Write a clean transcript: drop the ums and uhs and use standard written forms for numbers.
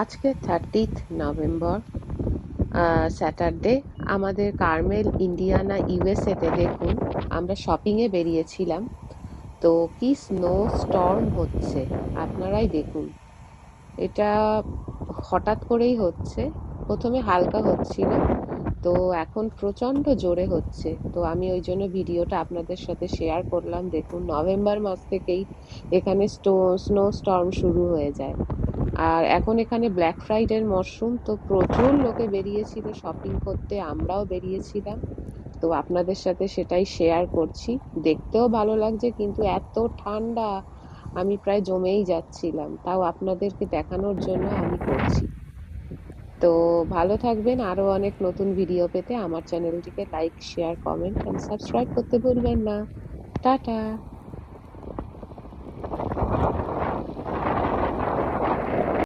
আজকে 30th November, Saturday. আমাদের Carmel, Indiana, USA তে দেখুন আমরা শপিংয়ে বেরিয়েছিলাম। তো কি স্নো স্টর্ম হচ্ছে, আপনারাই দেখুন। এটা হঠাৎ করেই হচ্ছে। প্রথমে হালকা হচ্ছিল, তো এখন প্রচন্ড জোরে হচ্ছে। তো আমি ওই জন্য ভিডিওটা আপনাদের সাথে শেয়ার করলাম। দেখুন, নভেম্বর মাস থেকেই এখানে স্নো স্টর্ম শুরু হয়ে যায়। আর এখন এখানে ব্ল্যাক ফ্রাইডের মরশুম, তো প্রচুর লোকে বেরিয়েছিল শপিং করতে, আমরাও বেরিয়েছিলাম। তো আপনাদের সাথে সেটাই শেয়ার করছি। দেখতেও ভালো লাগছে, কিন্তু এত ঠান্ডা, আমি প্রায় জমেই যাচ্ছিলাম। তাও আপনাদেরকে দেখানোর জন্য আমি করছি। তো ভালো থাকবেন। আরো অনেক নতুন ভিডিও পেতে আমার চ্যানেলটিকে like, share, comment and subscribe করতে ভুলবেন না। টাটা।